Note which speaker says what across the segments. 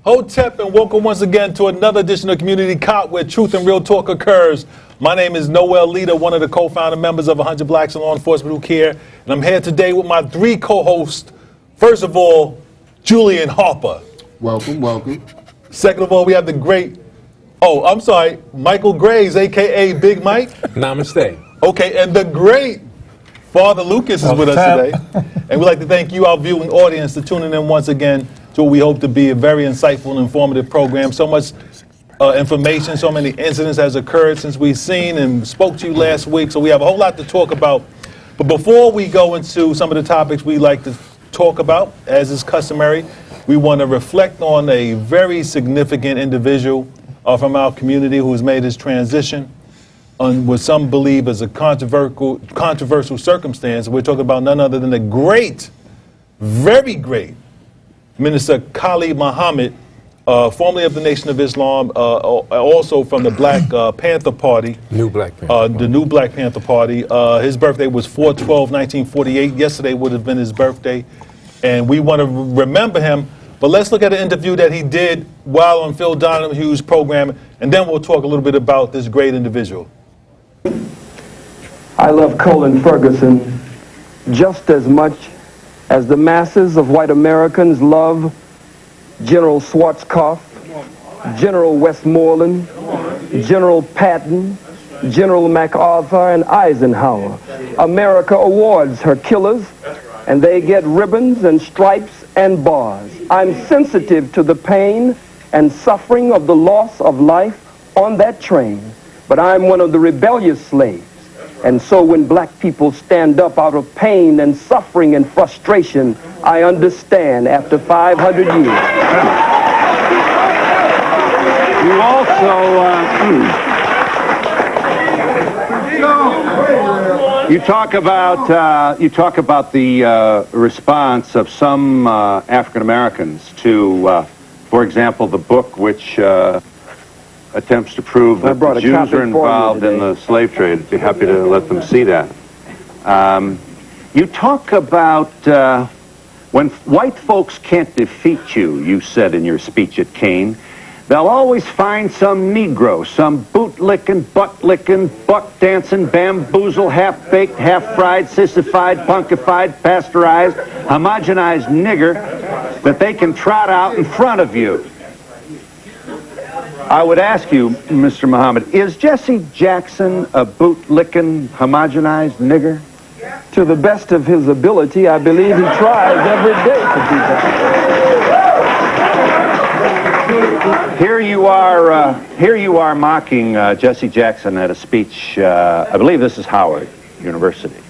Speaker 1: Hotep, and welcome once again to another edition of Community Cop, where truth and real talk occurs. My name is Noel Leader, one of the co-founder members of 100 Blacks in Law Enforcement Who Care, and I'm here today with my three co-hosts. First of all, Julian Harper.
Speaker 2: Welcome, welcome.
Speaker 1: Second of all, we have the great, Michael Graves, a.k.a. Big Mike.
Speaker 3: Namaste.
Speaker 1: Okay, and the great Father Lucas is with us today. And we'd like to thank you, our viewing audience, for tuning in once again to what we hope to be a very insightful and informative program. So much information, so many incidents has occurred since we've seen and spoke to you last week. So we have a whole lot to talk about. But before we go into some of the topics we like to talk about, as is customary, we want to reflect on a very significant individual from our community who has made his transition on what some believe is a controversial circumstance. We're talking about none other than the great, very great Minister Khalid Muhammad, formerly of the Nation of Islam, also from the Black Panther Party.
Speaker 3: New Black Panther Party.
Speaker 1: The new Black Panther Party. His birthday was 4/12/1948. Yesterday would have been his birthday. And we want to remember him. But let's look at an interview that he did while on Phil Donahue's program, and then we'll talk a little bit about this great individual.
Speaker 4: I love Colin Ferguson just as much as the masses of white Americans love General Schwarzkopf, General Westmoreland, General Patton, General MacArthur, and Eisenhower. America awards her killers, and they get ribbons and stripes and bars. I'm sensitive to the pain and suffering of the loss of life on that train, but I'm one of the rebellious slaves. And so when black people stand up out of pain and suffering and frustration, I understand after 500 years.
Speaker 5: You also, you talk about the response of some African Americans to, for example, the book which attempts to prove that the Jews are involved in the slave trade. I'd be happy to let them see that. You talk about when white folks can't defeat you, you said in your speech at Kane, they'll always find some Negro, some boot-licking, butt-licking, buck-dancing, bamboozle, half-baked, half-fried, sissified, punkified, pasteurized, homogenized nigger that they can trot out in front of you. I would ask you, Mr. Muhammad, is Jesse Jackson a boot-licking, homogenized nigger?
Speaker 4: To the best of his ability, I believe he tries every day to do that.
Speaker 5: Here you are mocking Jesse Jackson at a speech, I believe this is Howard University.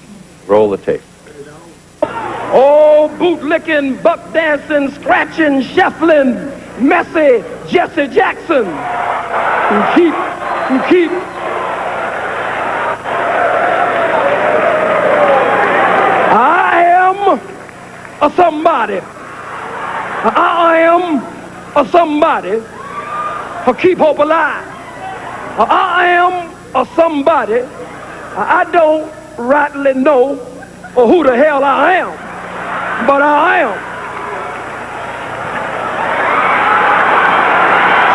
Speaker 5: Roll the tape.
Speaker 4: Oh, boot-licking, buck-dancing, scratching, shuffling, messy Jesse Jackson. You keep. I am a somebody. I am a somebody for keep hope alive. I am a somebody. I don't rightly know who the hell I am, but I am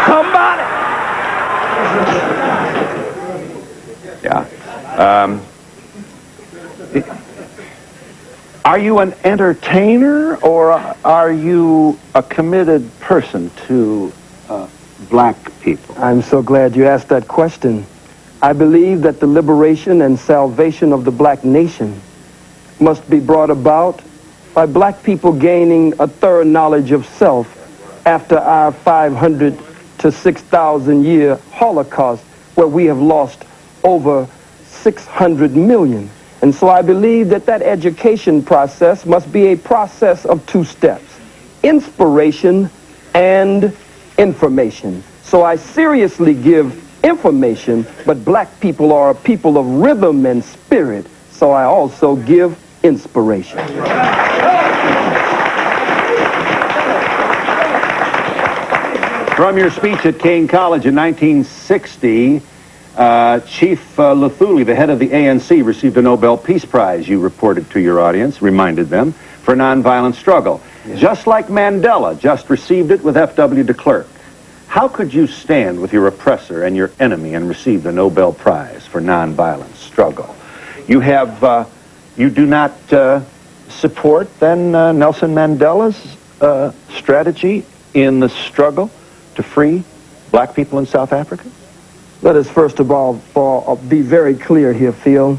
Speaker 4: somebody.
Speaker 5: Yeah. Are you an entertainer, or are you a committed person to black people?
Speaker 4: I'm so glad you asked that question. I believe that the liberation and salvation of the black nation must be brought about by black people gaining a thorough knowledge of self after our 500 to 6,000 year Holocaust, where we have lost over 600 million. And so I believe that that education process must be a process of two steps: inspiration and information. So I seriously give information, but black people are a people of rhythm and spirit, so I also give inspiration.
Speaker 5: From your speech at Kane College in 1960, Chief Luthuli, the head of the ANC, received a Nobel Peace Prize, you reported to your audience, reminded them, for nonviolent struggle. just like Mandela just received it with F.W. de Klerk. How could you stand with your oppressor and your enemy and receive the Nobel Prize for nonviolent struggle? You do not support then Nelson Mandela's strategy in the struggle to free black people in South Africa?
Speaker 4: Let us first of all be very clear here, Phil.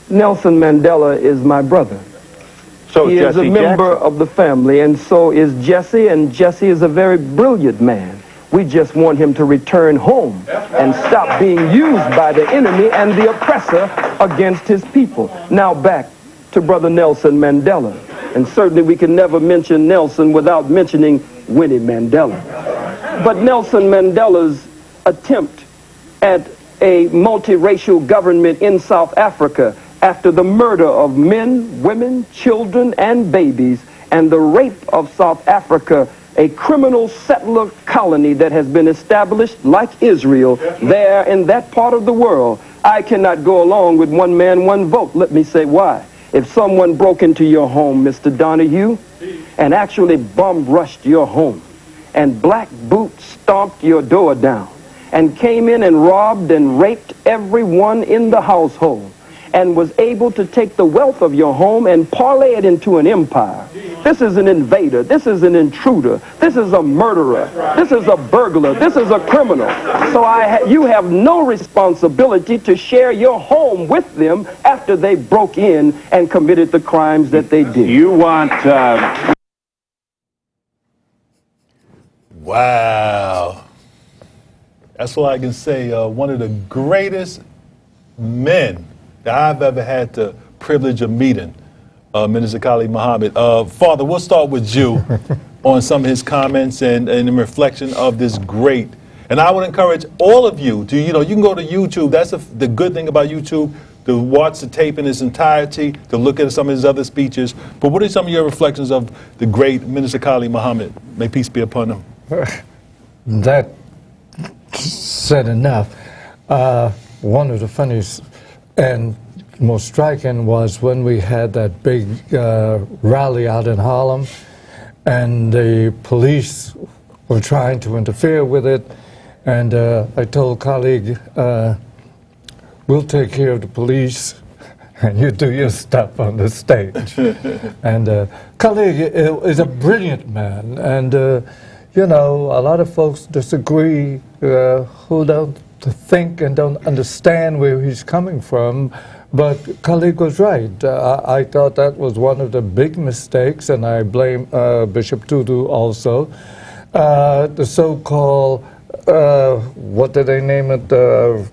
Speaker 4: Nelson Mandela is my brother.
Speaker 5: So
Speaker 4: He is a
Speaker 5: Jesse
Speaker 4: member
Speaker 5: Jackson.
Speaker 4: of the family, and so is Jesse, and Jesse is a very brilliant man. We just want him to return home and stop being used by the enemy and the oppressor against his people. Now back to Brother Nelson Mandela. And certainly we can never mention Nelson without mentioning Winnie Mandela. But Nelson Mandela's attempt at a multiracial government in South Africa after the murder of men, women, children, and babies, and the rape of South Africa, a criminal settler colony that has been established like Israel there in that part of the world. I cannot go along with one man, one vote. Let me say why. If someone broke into your home, Mr. Donahue, and actually bomb rushed your home, and Black Boot stomped your door down, and came in and robbed and raped everyone in the household, and was able to take the wealth of your home and parlay it into an empire. This is an invader. This is an intruder. This is a murderer. This is a burglar. This is a criminal. So you have no responsibility to share your home with them after they broke in and committed the crimes that they did.
Speaker 5: You want...
Speaker 1: Wow. That's all I can say. One of the greatest men that I've ever had the privilege of meeting, Minister Khalid Muhammad. Father, we'll start with you on some of his comments and in reflection of this great. And I would encourage all of you to, you can go to YouTube. That's the good thing about YouTube, to watch the tape in its entirety, to look at some of his other speeches. But what are some of your reflections of the great Minister Khalid Muhammad? May peace be upon him.
Speaker 2: That said enough. One of the funniest and most striking was when we had that big rally out in Harlem, and the police were trying to interfere with it, and I told Khalid, we'll take care of the police, and you do your stuff on the stage. And Khalid is a brilliant man, and a lot of folks disagree, who don't think and don't understand where he's coming from, but Khalid was right. I thought that was one of the big mistakes, and I blame Bishop Tutu also. The so-called, what did they name it,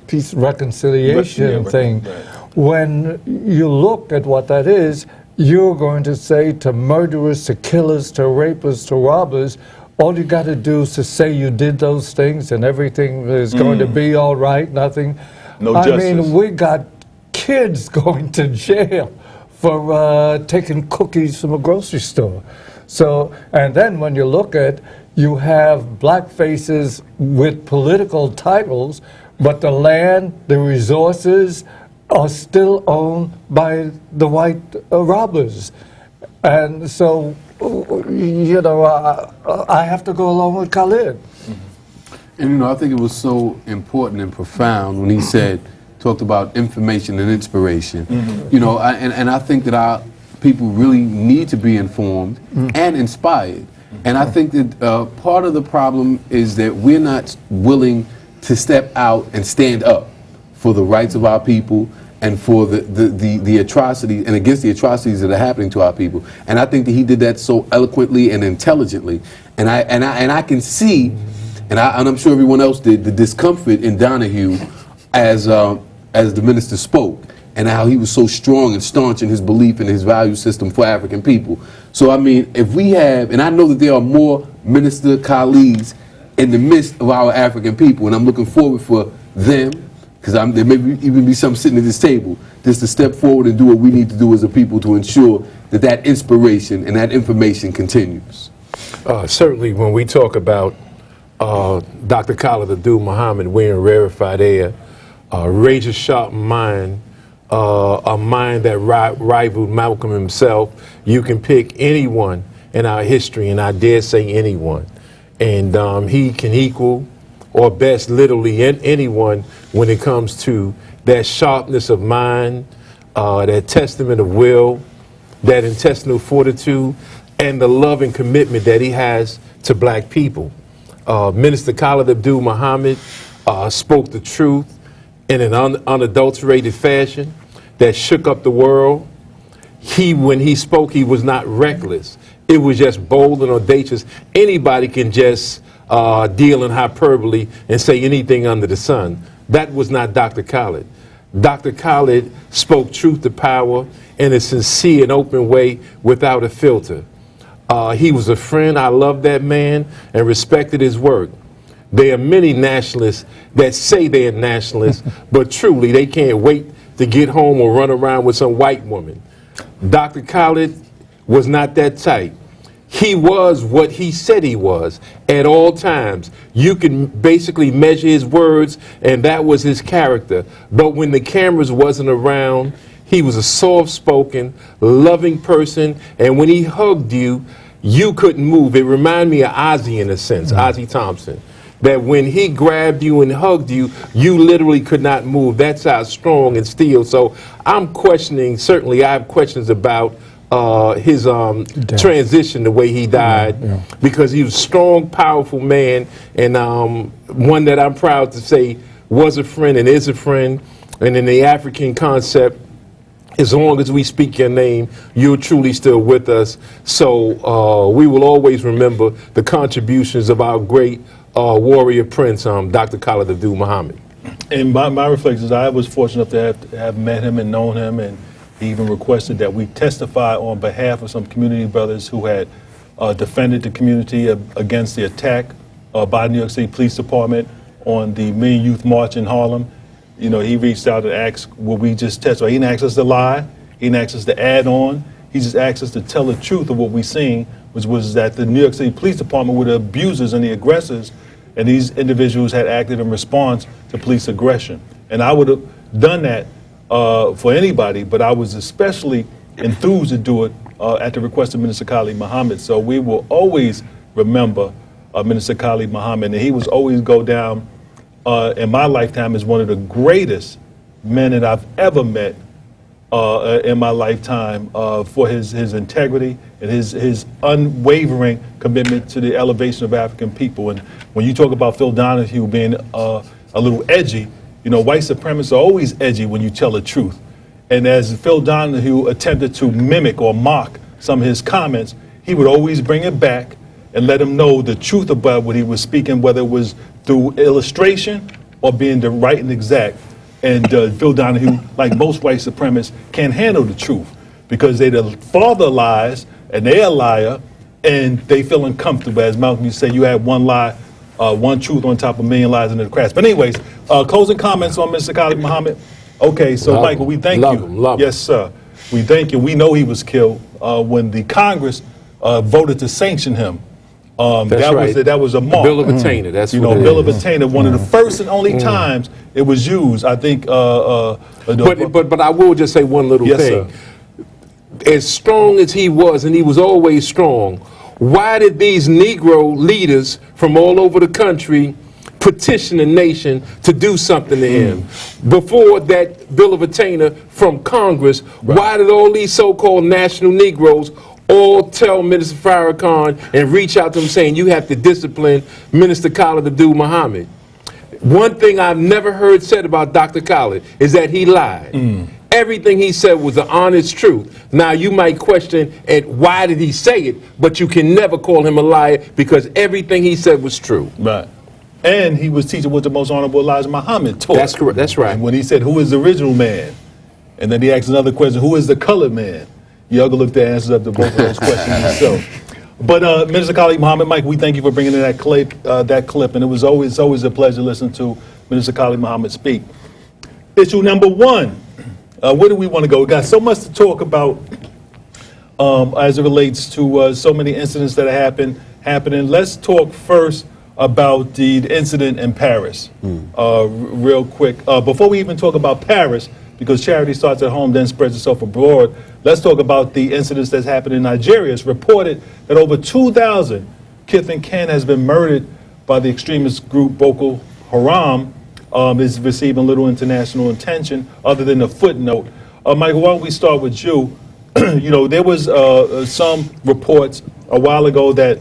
Speaker 2: peace reconciliation thing.
Speaker 1: Right.
Speaker 2: When you look at what that is, you're going to say to murderers, to killers, to rapists, to robbers, all you got to do is to say you did those things and everything is going to be all right, nothing.
Speaker 1: No
Speaker 2: I
Speaker 1: justice.
Speaker 2: mean, we got kids going to jail for taking cookies from a grocery store. So, and then when you look at, you have black faces with political titles, but the land, the resources are still owned by the white robbers. And so, I have to go along with Khalid.
Speaker 3: And I think it was so important and profound when he talked about information and inspiration. And I think that our people really need to be informed and inspired. And I think that part of the problem is that we're not willing to step out and stand up for the rights of our people and for the atrocities and against the atrocities that are happening to our people. And I think that he did that so eloquently and intelligently. And I can see, and I'm sure everyone else did, the discomfort in Donahue as the minister spoke, and how he was so strong and staunch in his belief in his value system for African people. So I mean, if we have, and I know that there are more Minister Khalids in the midst of our African people, and I'm looking forward for them, because there may even be some sitting at this table, just to step forward and do what we need to do as a people to ensure that that inspiration and that information continues.
Speaker 6: Certainly, when we talk about Dr. Khalid Abdul Muhammad wearing rarefied air, razor sharp mind, a mind that rivaled Malcolm himself, you can pick anyone in our history, and I dare say anyone. And he can equal or best literally anyone when it comes to that sharpness of mind, that testament of will, that intestinal fortitude, and the love and commitment that he has to black people. Minister Khalid Abdul Muhammad spoke the truth in an unadulterated fashion that shook up the world. When he spoke, he was not reckless. It was just bold and audacious. Anybody can just deal in hyperbole and say anything under the sun. That was not Dr. Khalid. Dr. Khalid spoke truth to power in a sincere and open way without a filter. He was a friend. I loved that man and respected his work. There are many nationalists that say they're nationalists, but truly they can't wait to get home or run around with some white woman. Dr. Khalid was not that type. He was what he said he was at all times. You can basically measure his words, and that was his character. But when the cameras wasn't around, he was a soft-spoken, loving person, and when he hugged you, you couldn't move. It reminded me of Ozzy in a sense, Ozzy Thompson. That when he grabbed you and hugged you, you literally could not move. That's how strong and steel. So I'm questioning, certainly I have questions about his transition, the way he died, because he was a strong, powerful man, and one that I'm proud to say was a friend and is a friend. And in the African concept, as long as we speak your name, you're truly still with us. So we will always remember the contributions of our great warrior prince, Dr. Khalid Abdul Muhammad.
Speaker 1: In my reflections, I was fortunate enough to have met him and known him, and he even requested that we testify on behalf of some community brothers who had defended the community against the attack by New York City Police Department on the Million Youth March in Harlem. You know, he reached out and asked, will we just testify? He didn't ask us to lie. He didn't ask us to add on. He just asked us to tell the truth of what we seen, which was that the New York City Police Department were the abusers and the aggressors, and these individuals had acted in response to police aggression. And I would have done that for anybody, but I was especially enthused to do it at the request of Minister Khalid Muhammad. So we will always remember Minister Khalid Muhammad, and he was always go down in my lifetime as one of the greatest men that I've ever met in my lifetime for his integrity and his unwavering commitment to the elevation of African people. And when you talk about Phil Donahue being a little edgy, you know, white supremacists are always edgy when you tell the truth. And as Phil Donahue attempted to mimic or mock some of his comments, he would always bring it back and let him know the truth about what he was speaking, whether it was through illustration or being the right and exact. And Phil Donahue, like most white supremacists, can't handle the truth because they're the father of lies and they're a liar and they feel uncomfortable. As Malcolm used to say, you had one lie, one truth on top of a million lies under the cracks. But anyways, closing comments on Mr. Khalid Muhammad. Okay, so Michael, we thank you.
Speaker 6: Love him.
Speaker 1: Yes, sir. We thank you. We know he was killed when the Congress voted to sanction him. That was a mark.
Speaker 6: Bill of Attainder. That's
Speaker 1: what Bill of Attainder. One of the first and only times it was used. I think.
Speaker 6: But I will just say one little thing.
Speaker 1: Sir.
Speaker 6: As strong as he was, and he was always strong, why did these Negro leaders from all over the country petition the nation to do something to him? Before that Bill of Attainder from Congress, why did all these so-called national Negroes all tell Minister Farrakhan and reach out to him saying you have to discipline Minister Khalid Abdul Muhammad? One thing I've never heard said about Dr. Khalid is that he lied. Everything he said was the honest truth. Now you might question why did he say it, but you can never call him a liar because everything he said was true.
Speaker 1: Right. And he was teaching what the most honorable Elijah Muhammad taught.
Speaker 6: That's correct. That's right.
Speaker 1: And when he said, who is the original man? And then he asked another question, who is the colored man? Y'all can look the answers up to both of those questions yourself. But Minister Khalid Muhammad, Mike, we thank you for bringing in that clip, and it was always a pleasure listening to Minister Khalid Muhammad speak. Issue number one, where do we want to go? We got so much to talk about as it relates to so many incidents that are happening. Let's talk first about the incident in Paris, real quick. Before we even talk about Paris, because charity starts at home, then spreads itself abroad. Let's talk about the incidents that's happened in Nigeria. It's reported that over 2,000 kith and kin has been murdered by the extremist group Boko Haram. Is receiving little international attention other than a footnote. Michael, why don't we start with you? You know, there was some reports a while ago that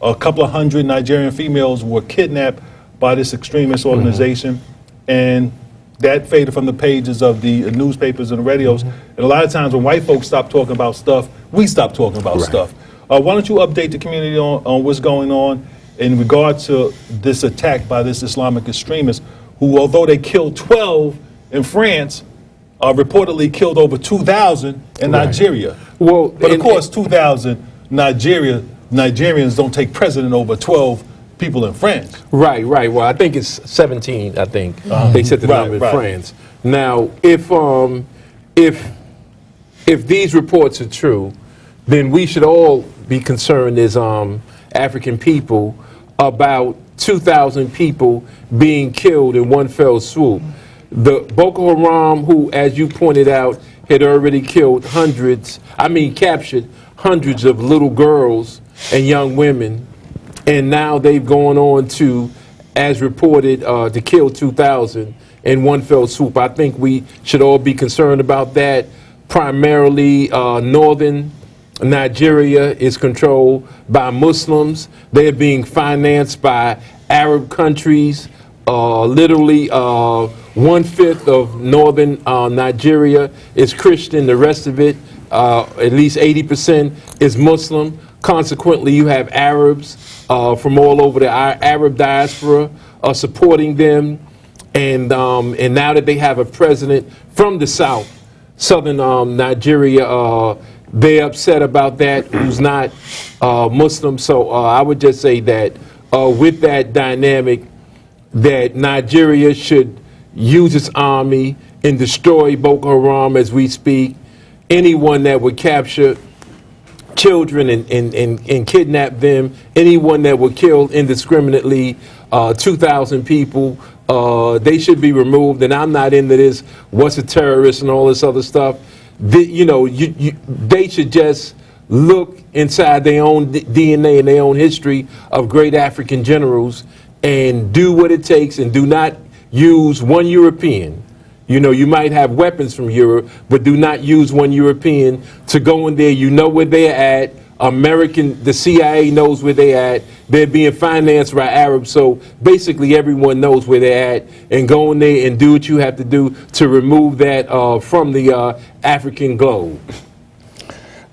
Speaker 1: a couple of hundred Nigerian females were kidnapped by this extremist organization, and that faded from the pages of the newspapers and the radios. And a lot of times when white folks stop talking about stuff, we stop talking about stuff. Why don't you update the community on what's going on in regard to this attack by this Islamic extremist who, although they killed 12 in France, reportedly killed over 2,000 in Nigeria.
Speaker 6: Well,
Speaker 1: but of course, 2,000 Nigerians don't take precedent over 12 people in France.
Speaker 6: Right. Well, I think it's 17. I think they said the number in France. Now, if these reports are true, then we should all be concerned as African people about 2,000 people being killed in one fell swoop. The Boko Haram, who, as you pointed out, had already captured hundreds of little girls and young women, and now they've gone on to, as reported, to kill 2,000 in one fell swoop. I think we should all be concerned about that. Primarily, northern Nigeria is controlled by Muslims. They're being financed by Arab countries. Literally 1/5 of northern Nigeria is Christian. The rest of it, at least 80%, is Muslim. Consequently, you have Arabs from all over the Arab diaspora supporting them. And now that they have a president from the southern Nigeria, they're upset about that, who's not Muslim. So I would just say that with that dynamic, that Nigeria should use its army and destroy Boko Haram as we speak. Anyone that would capture children and kidnap them, anyone that would kill indiscriminately 2,000 people, they should be removed. And I'm not into this, what's a terrorist and all this other stuff. They should just look inside their own DNA and their own history of great African generals and do what it takes, and do not use one European. You might have weapons from Europe, but do not use one European to go in there. You know where they're at. The CIA knows where they're at. They're being financed by Arabs, so basically everyone knows where they're at. And go in there and do what you have to do to remove that from the African globe.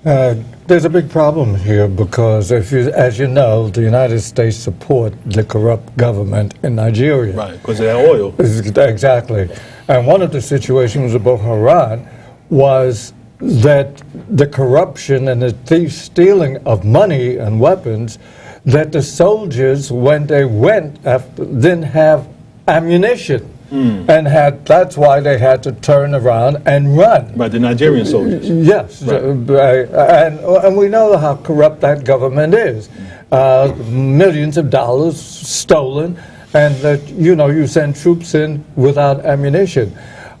Speaker 2: There's a big problem here because, as you know, the United States support the corrupt government in Nigeria.
Speaker 1: Right, because of that oil.
Speaker 2: Exactly. And one of the situations of Boko Haram was that the corruption and the thief stealing of money and weapons, that the soldiers, when they went, didn't have ammunition. And that's why they had to turn around and run.
Speaker 1: Right, the Nigerian soldiers.
Speaker 2: Yes,
Speaker 1: right.
Speaker 2: And we know how corrupt that government is. Millions of dollars stolen, and that you send troops in without ammunition.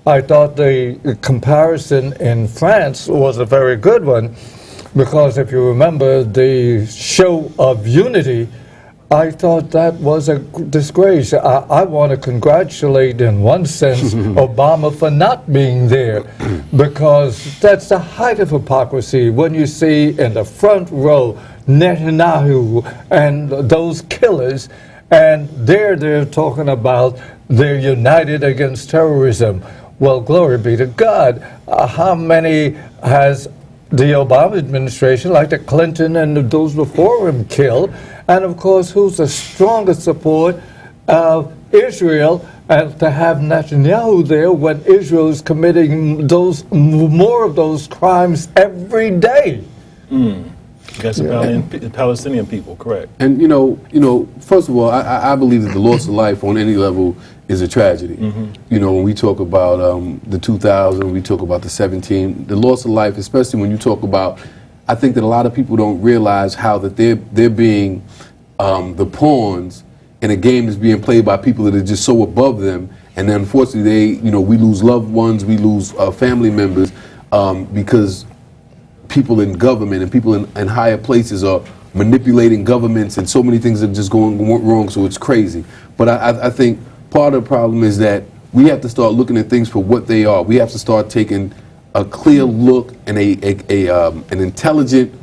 Speaker 2: I thought the comparison in France was a very good one, because if you remember the show of unity, I thought that was a disgrace. I want to congratulate, in one sense, Obama for not being there, because that's the height of hypocrisy when you see in the front row Netanyahu and those killers, and they're talking about they're united against terrorism. Well, glory be to God. How many has the Obama administration, like the Clinton and those before him, killed? And of course, who's the strongest support of Israel, and to have Netanyahu there when Israel is committing more of those crimes every day?
Speaker 1: Against the Palestinian people, correct.
Speaker 3: And first of all, I believe that the loss of life on any level is a tragedy. When we talk about the 2000, we talk about the 17, the loss of life, especially when you talk about, I think that a lot of people don't realize how that they're being the pawns in a game that's being played by people that are just so above them, and then unfortunately we lose loved ones, we lose family members because people in government and people in higher places are manipulating governments, and so many things are just going wrong, so it's crazy. But I think part of the problem is that we have to start looking at things for what they are. We have to start taking a clear look and an intelligent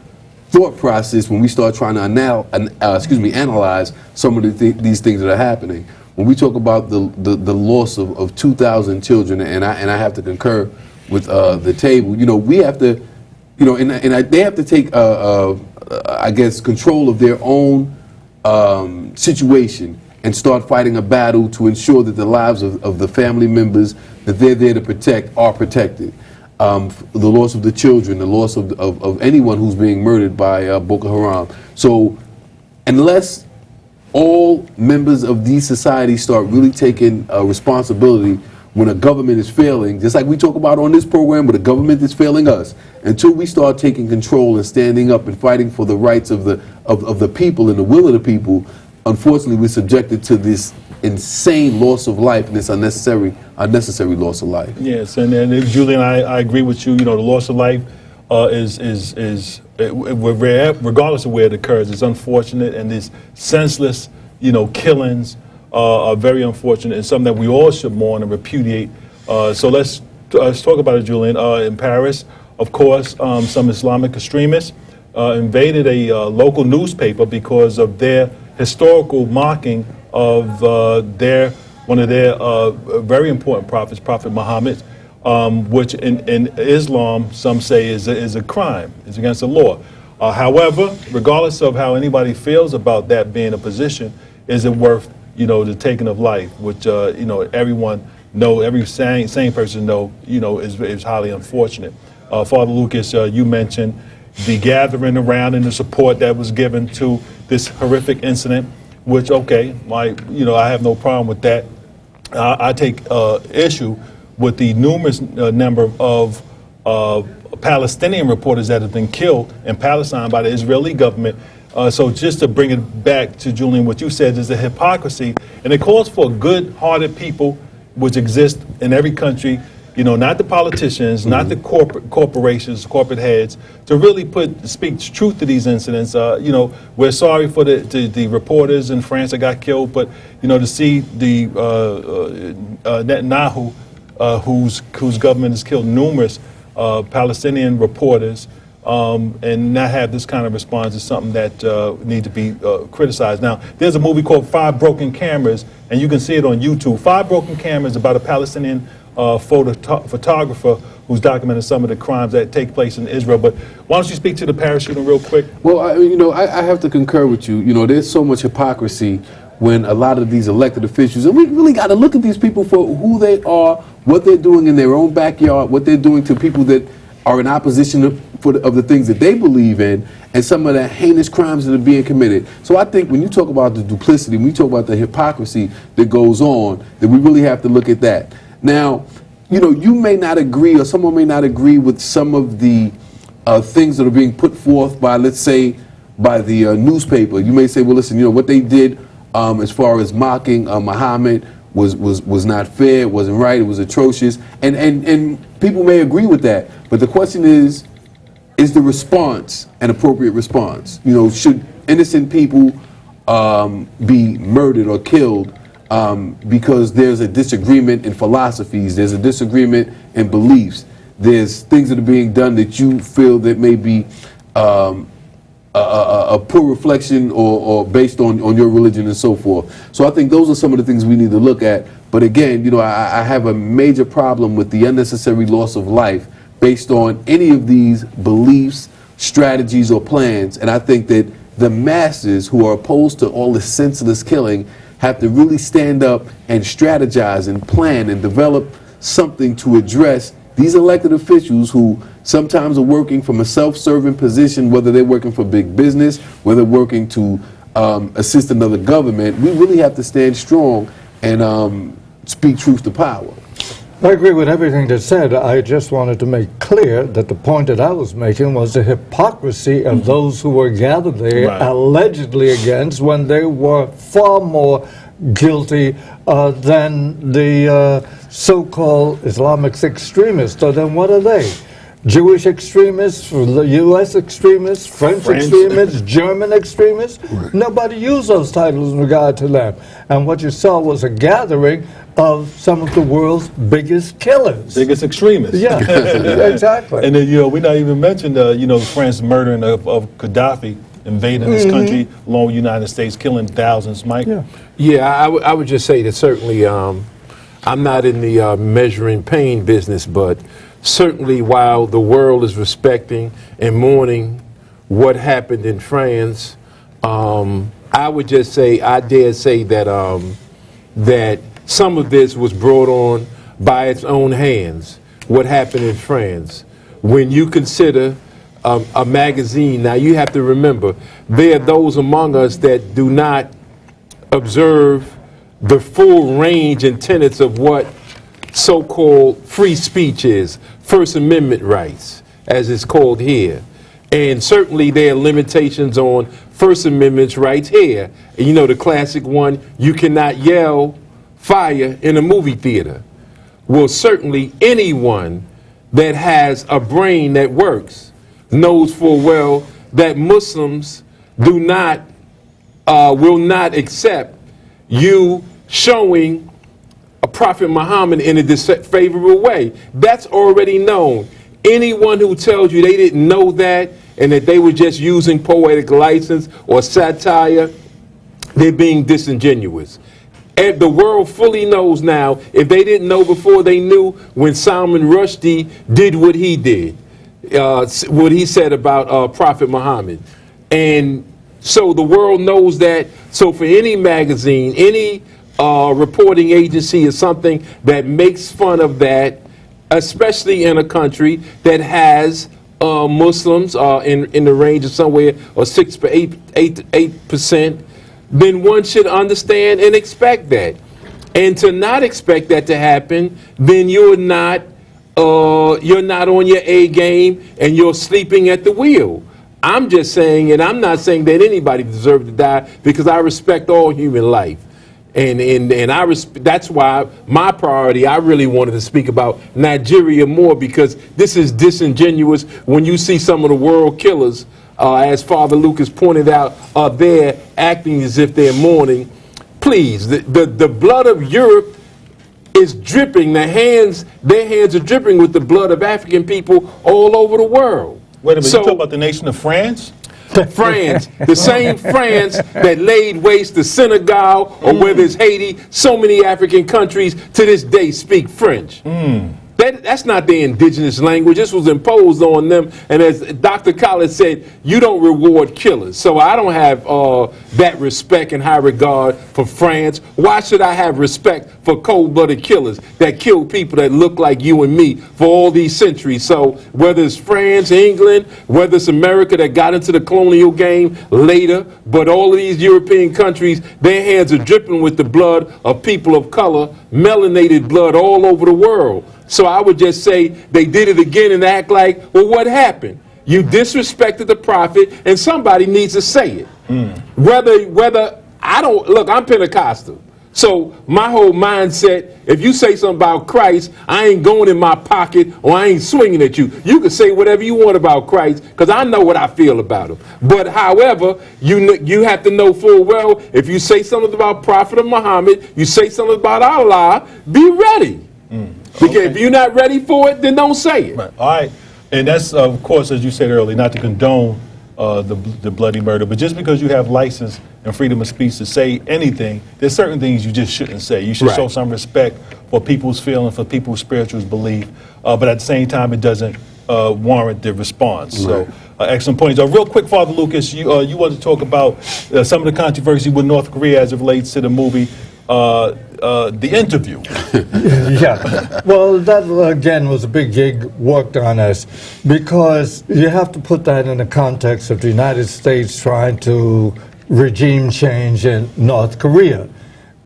Speaker 3: thought process when we start trying to analyze some of these things that are happening. When we talk about the loss of 2,000 children, and I have to concur with the table, we have to, they have to take, I guess, control of their own situation and start fighting a battle to ensure that the lives of the family members that they're there to protect are protected. The loss of the children, the loss of anyone who's being murdered by Boko Haram. So unless all members of these societies start really taking responsibility when a government is failing, just like we talk about on this program, but a government is failing us, until we start taking control and standing up and fighting for the rights of the people and the will of the people, unfortunately we're subjected to this insane loss of life and this unnecessary loss of life.
Speaker 1: Yes, and Julian, I agree with you. The loss of life regardless of where it occurs, it's unfortunate, and these senseless, killings are very unfortunate and something that we all should mourn and repudiate. So let's talk about it, Julian. In Paris, of course, some Islamic extremists invaded a local newspaper because of their historical mocking of one of their very important prophets, Prophet Muhammad, which in Islam some say is a crime, is against the law. However, regardless of how anybody feels about that being a position, is it worth the taking of life, which everyone know, every sane person know, is highly unfortunate. Father Lucas, you mentioned the gathering around and the support that was given to this horrific incident, which, okay, I have no problem with that. I take issue with the numerous number of Palestinian reporters that have been killed in Palestine by the Israeli government. So just to bring it back to, Julian, what you said is a hypocrisy, and it calls for good-hearted people, which exist in every country, not the politicians, not the corporations, corporate heads, to really speak truth to these incidents. We're sorry for the reporters in France that got killed, but to see the Netanyahu, whose government has killed numerous Palestinian reporters, and not have this kind of response is something that need to be criticized. Now, there's a movie called Five Broken Cameras, and you can see it on YouTube. Five Broken Cameras, about a Palestinian photographer who's documented some of the crimes that take place in Israel. But why don't you speak to the parachuting real quick?
Speaker 3: Well, I have to concur with you. There's so much hypocrisy when a lot of these elected officials, and we really got to look at these people for who they are, what they're doing in their own backyard, what they're doing to people that are in opposition of the things that they believe in, and some of the heinous crimes that are being committed. So I think when you talk about the duplicity, when you talk about the hypocrisy that goes on, that we really have to look at that. Now, you may not agree, or someone may not agree with some of the things that are being put forth by, let's say, by the newspaper. You may say, well, listen, what they did as far as mocking Muhammad was not fair, it wasn't right, it was atrocious, and people may agree with that. But the question is the response an appropriate response? Should innocent people be murdered or killed because there's a disagreement in philosophies, there's a disagreement in beliefs, there's things that are being done that you feel that may be a poor reflection or based on your religion and so forth. So I think those are some of the things we need to look at. But again, I have a major problem with the unnecessary loss of life based on any of these beliefs, strategies, or plans. And I think that the masses who are opposed to all this senseless killing have to really stand up and strategize and plan and develop something to address these elected officials who sometimes are working from a self-serving position, whether they're working for big business, whether they're working to assist another government. We really have to stand strong and speak truth to power.
Speaker 2: I agree with everything that's said. I just wanted to make clear that the point that I was making was the hypocrisy of those who were gathered there
Speaker 1: Right.
Speaker 2: allegedly against when they were far more guilty than the so-called Islamic extremists. So then what are they? Jewish extremists, the U.S. extremists, French extremists, German extremists? Nobody used those titles in regard to them. And what you saw was a gathering of some of the world's biggest killers.
Speaker 1: Biggest extremists.
Speaker 2: Yeah, exactly.
Speaker 1: And then, we not even mentioned, France's murdering of Gaddafi, invading this country along with the United States, killing thousands, Mike.
Speaker 2: Yeah.
Speaker 6: Yeah, I would just say that certainly I'm not in the measuring pain business, but certainly while the world is respecting and mourning what happened in France, I would just say, I dare say that that some of this was brought on by its own hands, what happened in France. When you consider a magazine, now you have to remember, there are those among us that do not observe the full range and tenets of what so-called free speech is, First Amendment rights, as it's called here. And certainly there are limitations on First Amendment rights here. You know, the classic one, you cannot yell fire in a movie theater. Well, certainly anyone that has a brain that works knows full well that Muslims do not, will not accept you showing a Prophet Muhammad in a disfavorable way. That's already known. Anyone who tells you they didn't know that and that they were just using poetic license or satire, they're being disingenuous. And the world fully knows now, if they didn't know before, they knew when Salman Rushdie did what he did, what he said about Prophet Muhammad. And so the world knows that. So for any magazine, any reporting agency or something that makes fun of that, especially in a country that has Muslims in the range of somewhere of 6 to 8%, then one should understand and expect that. And to not expect that to happen, then you're not on your A game and you're sleeping at the wheel. I'm just saying, and I'm not saying that anybody deserves to die, because I respect all human life. And that's why my priority, I really wanted to speak about Nigeria more, because this is disingenuous when you see some of the world killers, as Father Lucas pointed out, are there acting as if they're mourning. Please, the blood of Europe is dripping. Their hands are dripping with the blood of African people all over the world.
Speaker 1: Wait a minute,
Speaker 6: So-
Speaker 1: you talk about the nation of France?
Speaker 6: France, the same France that laid waste to Senegal, or whether it's Haiti, so many African countries to this day speak French. That's not their indigenous language. This was imposed on them. And as Dr. Collins said, you don't reward killers. So I don't have that respect and high regard for France. Why should I have respect for cold-blooded killers that kill people that look like you and me for all these centuries? So whether it's France, England, whether it's America that got into the colonial game later, but all of these European countries, their hands are dripping with the blood of people of color, melanated blood all over the world. So I would just say they did it again and act like, well, what happened? You disrespected the prophet, and somebody needs to say it. Whether I don't, look, I'm Pentecostal. So my whole mindset, if you say something about Christ, I ain't going in my pocket or I ain't swinging at you. You can say whatever you want about Christ, because I know what I feel about him. But however, you have to know full well, if you say something about Prophet Muhammad, you say something about Allah, be ready. Because if you're not ready for it, then don't say it.
Speaker 1: Right. All right. And that's, of course, as you said earlier, not to condone the bloody murder, but just because you have license and freedom of speech to say anything, there's certain things you just shouldn't say. You should show some respect for people's feelings, for people's spiritual belief, but at the same time, it doesn't warrant the response. So, excellent points. Real quick, Father Lucas, you want to talk about some of the controversy with North Korea as it relates to the movie The Interview.
Speaker 2: Yeah. Well, that again was a big gig worked on us, because you have to put that in the context of the United States trying to regime change in North Korea.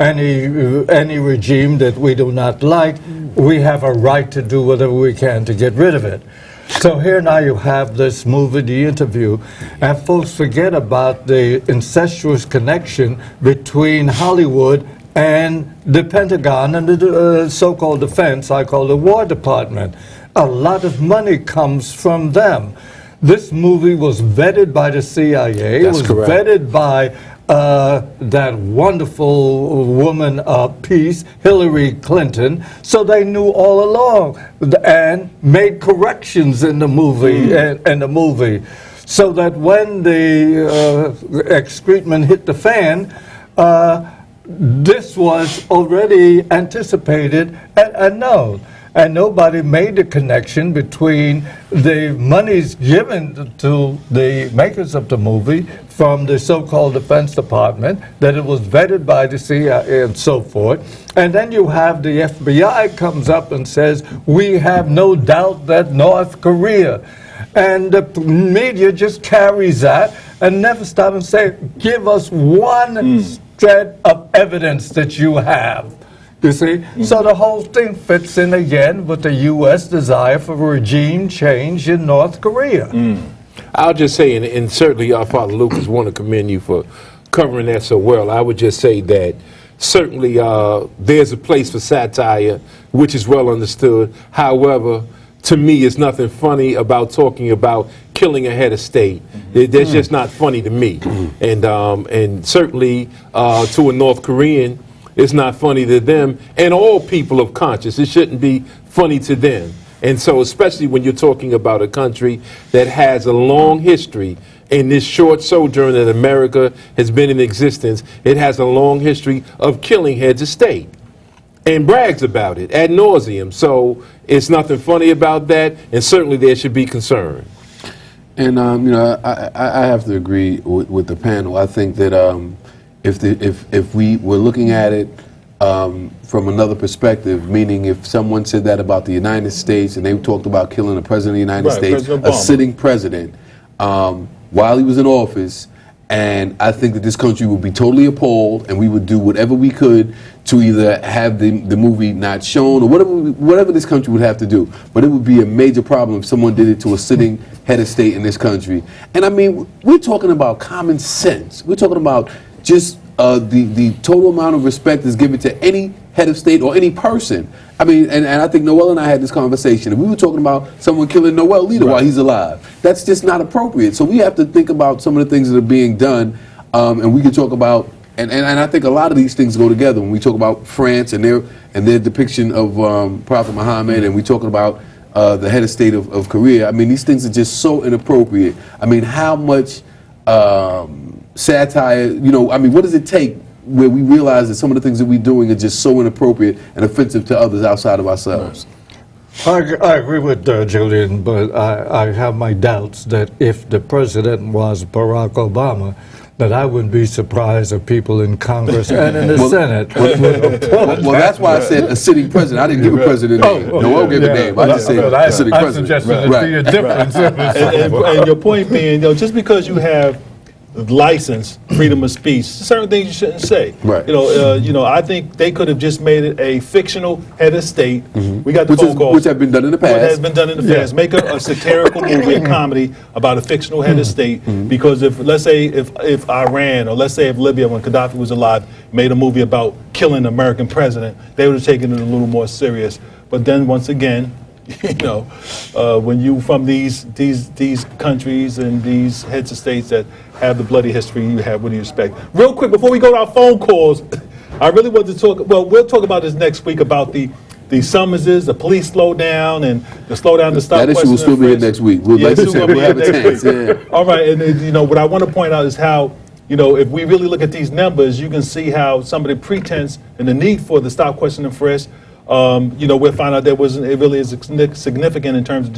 Speaker 2: any regime that we do not like, we have a right to do whatever we can to get rid of it. So here now you have this movie, The Interview, and folks forget about the incestuous connection between Hollywood and the Pentagon and the so-called defense, I call the War Department. A lot of money comes from them. This movie was vetted by the CIA.
Speaker 6: That's
Speaker 2: it was
Speaker 6: correct.
Speaker 2: vetted by that wonderful woman of peace, Hillary Clinton, so they knew all along and made corrections in the movie, so that when the excrement hit the fan, this was already anticipated and known. And nobody made the connection between the monies given to the makers of the movie from the so-called Defense Department, that it was vetted by the CIA and so forth. And then you have the FBI comes up and says, we have no doubt that North Korea. And the media just carries that and never stop and say, give us one shred of evidence that you have. You see? So the whole thing fits in again with the U.S. desire for regime change in North Korea.
Speaker 6: I'll just say, and certainly Father Lucas, want to commend you for covering that so well. I would just say that certainly there's a place for satire, which is well understood. However, to me, it's nothing funny about talking about killing a head of state. That's just not funny to me. And certainly to a North Korean, it's not funny to them, and all people of conscience. It shouldn't be funny to them. And so, especially when you're talking about a country that has a long history, in this short sojourn that America has been in existence, it has a long history of killing heads of state and brags about it ad nauseum. So it's nothing funny about that, and certainly there should be concern.
Speaker 3: And I have to agree with the panel. I think that if we were looking at it from another perspective, meaning if someone said that about the United States and they talked about killing the president of the United States,
Speaker 1: President
Speaker 3: a
Speaker 1: Obama.
Speaker 3: sitting president, while he was in office, and I think that this country would be totally appalled, and we would do whatever we could to either have the movie not shown or whatever this country would have to do. But it would be a major problem if someone did it to a sitting head of state in this country. And I mean, we're talking about common sense. We're talking about just the total amount of respect is given to any head of state or any person. I mean, and I think Noel and I had this conversation. If we were talking about someone killing Noel Leader while he's alive, that's just not appropriate. So we have to think about some of the things that are being done, and we can talk about, and I think a lot of these things go together. When we talk about France and their depiction of Prophet Muhammad, and we talking about the head of state of Korea, I mean, these things are just so inappropriate. I mean, how much satire, I mean, what does it take where we realize that some of the things that we're doing are just so inappropriate and offensive to others outside of ourselves?
Speaker 2: I agree with Julian, but I have my doubts that if the president was Barack Obama, that I wouldn't be surprised if people in Congress and in the Senate would oppose.
Speaker 3: Well, that's why I said a sitting president. I didn't give a president a name. Noel gave a name. I just said a sitting
Speaker 2: I
Speaker 3: president.
Speaker 2: suggested there'd be a difference.
Speaker 1: And your point being, just because you have license, freedom of speech, certain things you shouldn't say.
Speaker 3: Right.
Speaker 1: I think they could have just made it a fictional head of state. We got the phone calls.
Speaker 3: Which have been done in the
Speaker 1: What has
Speaker 3: past.
Speaker 1: been done in the past. Make a satirical movie, a comedy about a fictional head of state. Because let's say if Iran, or let's say if Libya, when Gaddafi was alive, made a movie about killing an American president, they would have taken it a little more serious. But then once again, when you from these countries and these heads of states that have the bloody history you have, what do you expect? Real quick, before we go to our phone calls, I really want to talk, we'll talk about this next week, about the summonses, the police slowdown, and the slowdown to stop.
Speaker 3: That issue will still be here next week. We'll
Speaker 1: Yeah, it's still gonna be
Speaker 3: have a
Speaker 1: here next
Speaker 3: chance.
Speaker 1: week. All right, and what I want to point out is how, if we really look at these numbers, you can see how some of the pretense and the need for the stop, question, and frisk, we'll find out it really is significant in terms of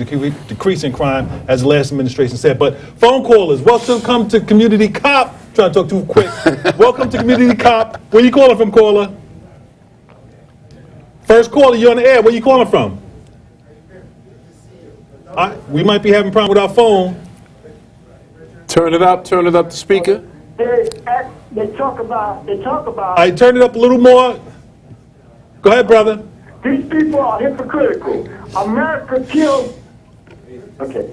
Speaker 1: decreasing crime, as the last administration said. But phone callers, welcome to Community Cop. Trying to talk too quick. Welcome to Community Cop. Where you calling from, caller? First caller, you're on the air. Where you calling from? We might be having a problem with our phone.
Speaker 6: Turn it up, the speaker.
Speaker 7: They talk about.
Speaker 1: I turn it up a little more. Go ahead, brother.
Speaker 7: These people are hypocritical. America killed. Okay.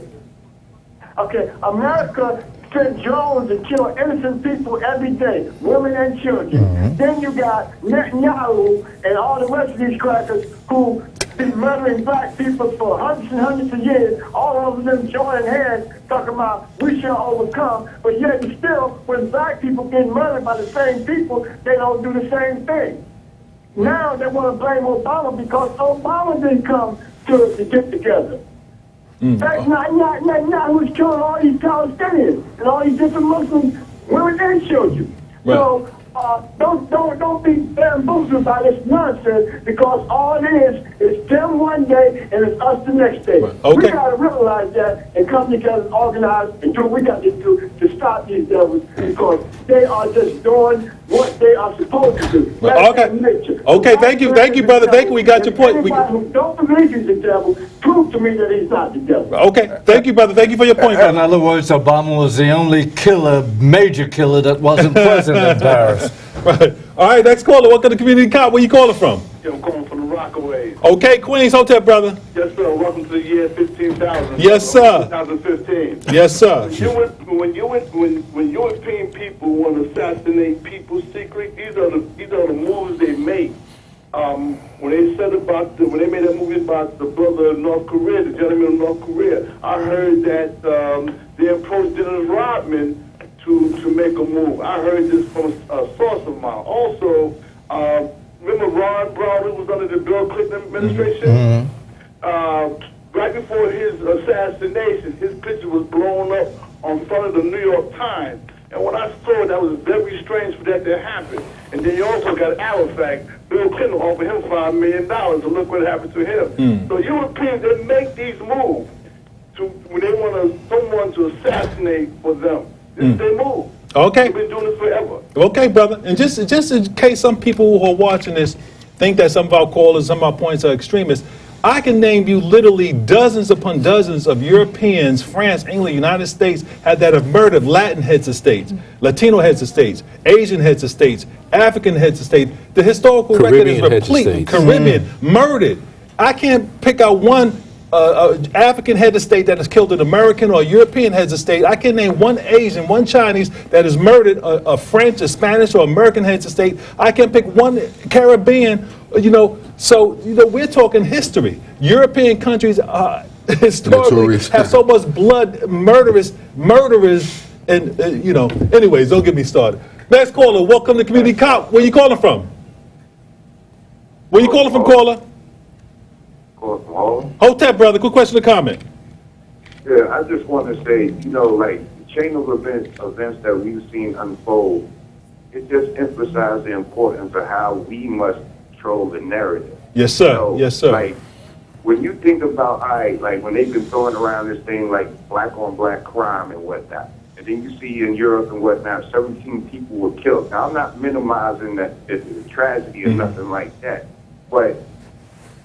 Speaker 7: America sent drones and kill innocent people every day, women and children. Then you got Netanyahu and all the rest of these crackers who been murdering black people for hundreds and hundreds of years, all of them joining hands, talking about we shall overcome, but yet and still, when black people get murdered by the same people, they don't do the same thing. Now they want to blame Obama because Obama didn't come to get together. That's not who's killing all these Palestinians and all these different Muslim women and children.
Speaker 1: Right.
Speaker 7: So don't be bamboozled by this nonsense, because all it is them one day and it's us the next day.
Speaker 1: Right. Okay.
Speaker 7: We gotta realize that and come together and organize and do what we got to do to stop these devils, because they are just doing what they are supposed to do.
Speaker 1: Right.
Speaker 7: That's
Speaker 1: Okay.
Speaker 7: their nature.
Speaker 1: Okay, thank you, brother. Thank you. We got your point.
Speaker 7: Anybody who don't believe he's the devil, prove to me that he's not the devil.
Speaker 1: Okay, thank you, brother. Thank you for your point,
Speaker 2: In
Speaker 1: brother.
Speaker 2: other words, Obama was the only major killer that wasn't present in Paris.
Speaker 1: Right. All right, next caller. Welcome to Community Cop. Where you calling from?
Speaker 8: I'm calling from the Rockaways.
Speaker 1: Okay, Queens Hotel, brother.
Speaker 8: Yes, sir. Welcome to the year 15,000.
Speaker 1: Yes, sir.
Speaker 8: 2015.
Speaker 1: Yes, sir.
Speaker 8: When European people want to assassinate people's secret, these are the moves they make. When they said when they made that movie about the brother of North Korea, the gentleman of North Korea, I heard that they approached Dennis Rodman to make a move. I heard this from a source of mine. Also, remember Ron Brown was under the Bill Clinton administration? Right before his assassination, his picture was blown up on front of the New York Times. And when I saw it, that was very strange for that to happen. And then you also got Arafat. Bill Clinton offered him $5 million, and look what happened to him. So Europeans, they make these moves when they want someone to assassinate for them. This is their move.
Speaker 1: Okay.
Speaker 8: They've been doing this forever.
Speaker 1: Okay, brother. And just in case some people who are watching this think that some of our callers, some of our points are extremists, I can name you literally dozens upon dozens of Europeans, France, England, United States, that have murdered Latin heads of states, Latino heads of states, Asian heads of states, African heads of states. The historical record is
Speaker 6: Caribbean heads of
Speaker 1: replete.
Speaker 6: states.
Speaker 1: Caribbean, murdered. I can't pick out one African head of state that has killed an American or European heads of state. I can name one Asian, one Chinese that has murdered a French, a Spanish, or American heads of state. I can pick one Caribbean, So, we're talking history. European countries historically
Speaker 3: Notorious.
Speaker 1: have so much blood, murderers, and, anyways, don't get me started. Next caller, welcome to Community Cop. Where you calling from? Where you calling from, caller?
Speaker 9: Calling from home.
Speaker 1: Hotep, brother. Quick question or comment?
Speaker 9: Yeah, I just want to say, like the chain of events that we've seen unfold, it just emphasized the importance of how we must control the narrative.
Speaker 1: Yes, sir. Yes, sir.
Speaker 9: Like, when you think about, like when they've been throwing around this thing like black on black crime and whatnot, and then you see in Europe and whatnot, 17 people were killed. Now, I'm not minimizing the tragedy or nothing like that, but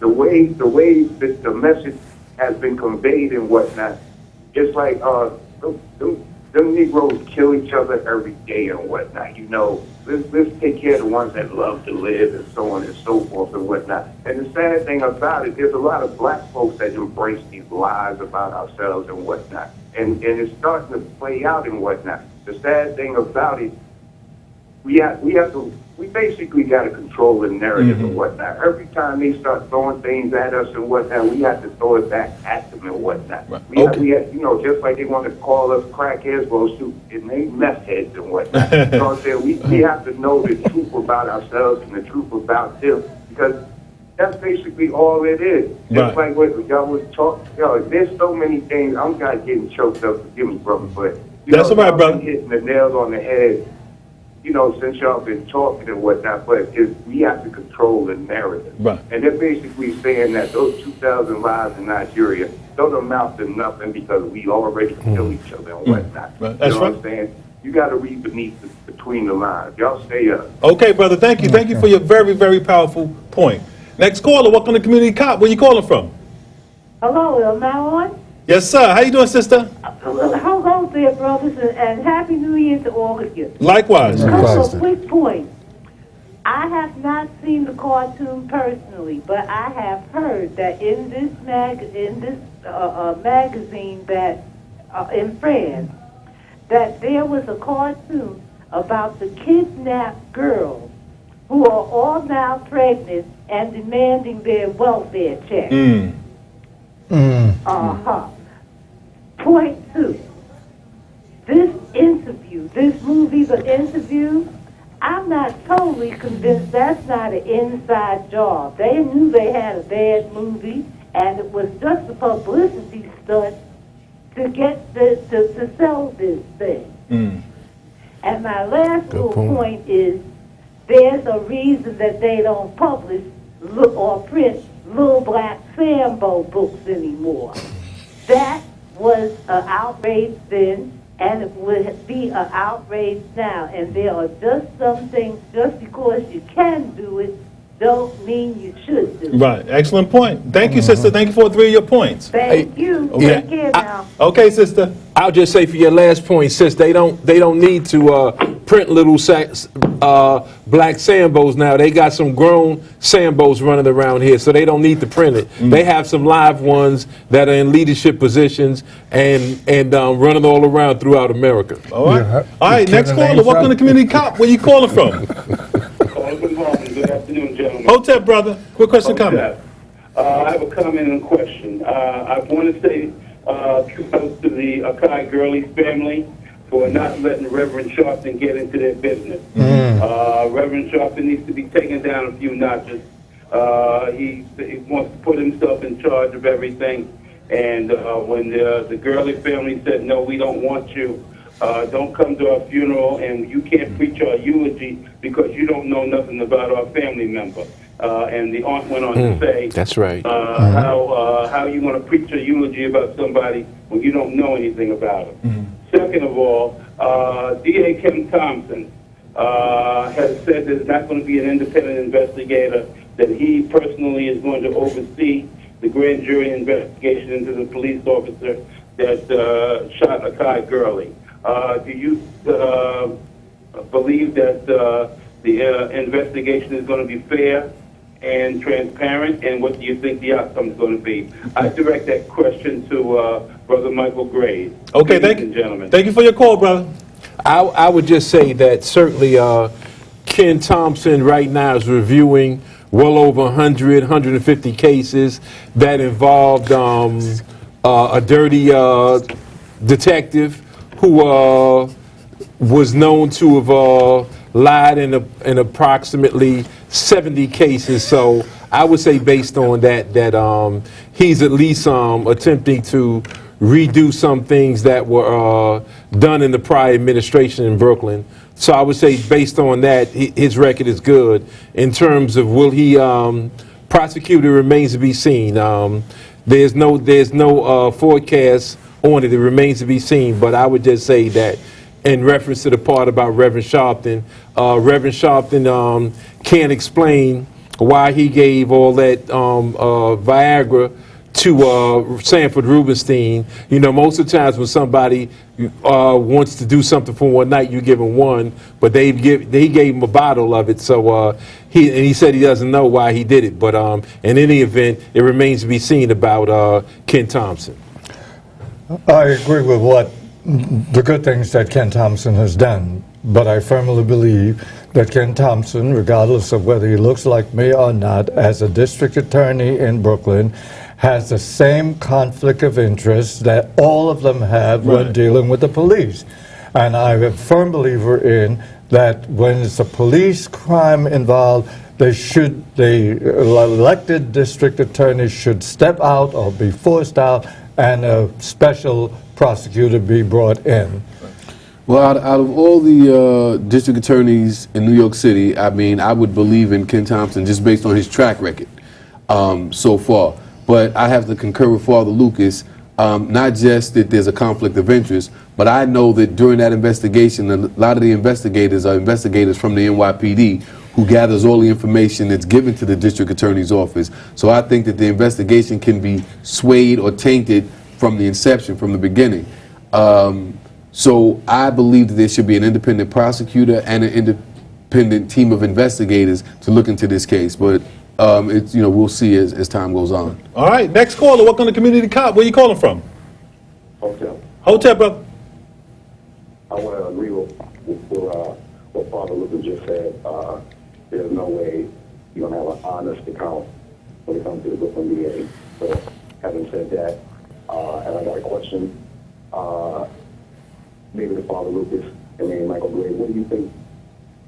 Speaker 9: the way that the message has been conveyed and whatnot, it's like them Negroes kill each other every day and whatnot. Let's take care of the ones that love to live and so on and so forth and whatnot. And the sad thing about it, there's a lot of black folks that embrace these lies about ourselves and whatnot. And it's starting to play out and whatnot. The sad thing about it, we basically got to control the narrative and whatnot. Every time they start throwing things at us and whatnot, we have to throw it back at them and whatnot.
Speaker 1: Right.
Speaker 9: We have, just like they want to call us crackheads, well, shoot, it ain't meth heads and whatnot. You know what I'm saying? We have to know the truth about ourselves and the truth about them, because that's basically all it is. Just like what y'all was talking, there's so many things. I'm kind of getting choked up, forgive me, brother, but
Speaker 1: That's all right,
Speaker 9: y'all
Speaker 1: brother.
Speaker 9: been hitting the nails on the head, since y'all been talking and whatnot, but we have to control the narrative.
Speaker 1: Right.
Speaker 9: And they're basically saying that those 2,000 lives in Nigeria don't amount to nothing because we already kill each other and whatnot.
Speaker 1: Right. That's
Speaker 9: you know
Speaker 1: right.
Speaker 9: what I'm saying? You got to read between the lines. Y'all stay up.
Speaker 1: Okay, brother. Thank you. Thank you for your very, very powerful point. Next caller, welcome to Community Cop. Where you calling from?
Speaker 10: Hello, am I on?
Speaker 1: Yes, sir. How you doing, sister?
Speaker 10: Hold on, there, brothers, and Happy New Year to all of you.
Speaker 1: Likewise.
Speaker 10: A
Speaker 2: Likewise.
Speaker 10: couple of quick points. I have not seen the cartoon personally, but I have heard that in this magazine that in France, that there was a cartoon about the kidnapped girls who are all now pregnant and demanding their welfare check. Point two. This interview, this movie, The Interview, I'm not totally convinced that's not an inside job. They knew they had a bad movie, and it was just a publicity stunt to get to sell this thing. And my last little point is, there's a reason that they don't publish or print Little Black Sambo books anymore. That was an outrage then, and it would be an outrage now. And there are just some things, just because you can do it, don't mean you should do it.
Speaker 1: Right. Excellent point. Thank you, sister. Thank you for 3 of your points.
Speaker 10: Thank you.
Speaker 1: Okay.
Speaker 10: Take care now.
Speaker 1: Okay, sister.
Speaker 6: I'll just say for your last point, sis, they don't need to print little black Sambos now. They got some grown Sambos running around here, so they don't need to print it. They have some live ones that are in leadership positions and running all around throughout America.
Speaker 1: All right.
Speaker 2: Yeah.
Speaker 1: All right,
Speaker 2: Can
Speaker 1: next
Speaker 2: the
Speaker 1: caller.
Speaker 2: name
Speaker 1: Welcome to
Speaker 2: from?
Speaker 1: Community Cop. Where you calling from?
Speaker 8: Good morning, good afternoon, gentlemen.
Speaker 1: Hotep, brother. Quick question, comment.
Speaker 8: I have a comment and a question. I want to say kudos to the Akai Gurley family for not letting Reverend Sharpton get into their business. Reverend Sharpton needs to be taken down a few notches. He wants to put himself in charge of everything. And when the Gurley family said, no, we don't want you, don't come to our funeral, and you can't preach our eulogy because you don't know nothing about our family member. And the aunt went on to say,
Speaker 6: That's right.
Speaker 8: how you want to preach a eulogy about somebody when you don't know anything about them. Second of all, D.A. Kim Thompson has said there's not going to be an independent investigator, that he personally is going to oversee the grand jury investigation into the police officer that shot Akai Gurley. Do you believe that the investigation is going to be fair and transparent, and what do you think the outcome is going to be? I direct that question to Brother Michael Graves.
Speaker 1: Okay,
Speaker 8: Ladies and gentlemen.
Speaker 1: Thank you for your call, brother.
Speaker 6: I would just say that certainly Ken Thompson right now is reviewing well over 100, 150 cases that involved a dirty detective who was known to have lied in approximately 70 cases. So I would say, based on that he's at least attempting to redo some things that were done in the prior administration in Brooklyn. So I would say, based on that, his record is good. In terms of will he prosecute, it remains to be seen. There's no forecast on it. It remains to be seen. But I would just say that, in reference to the part about Reverend Sharpton, Reverend Sharpton can't explain why he gave all that Viagra to Sanford Rubenstein. You know, most of the times when somebody wants to do something for one night, you give them one, but he gave him a bottle of it. So he said he doesn't know why he did it. But in any event, it remains to be seen about Ken Thompson.
Speaker 2: I agree with what the good things that Ken Thompson has done, but I firmly believe that Ken Thompson, regardless of whether he looks like me or not, as a district attorney in Brooklyn, has the same conflict of interest that all of them have when dealing with the police. And I'm a firm believer in that when it's a police crime involved, the elected district attorney should step out or be forced out, and a special prosecutor be brought in.
Speaker 3: Well, out of all the district attorneys in New York City, I mean, I would believe in Ken Thompson just based on his track record so far. But I have to concur with Father Lucas, not just that there's a conflict of interest, but I know that during that investigation, a lot of the investigators are investigators from the NYPD who gathers all the information that's given to the district attorney's office. So I think that the investigation can be swayed or tainted from the inception, from the beginning. So I believe that there should be an independent prosecutor and an independent team of investigators to look into this case. But it's, we'll see as time goes on.
Speaker 1: All right, next caller. Welcome to Community Cop. Where you calling from?
Speaker 9: Hotel.
Speaker 1: Hotel, brother.
Speaker 9: I want to agree with what Father Lucas just said. There's no way you're going to have an honest account when it comes to the Brooklyn DA. So, having said that, and I got a question, maybe to Father Lucas and maybe Michael Gray, what do you think,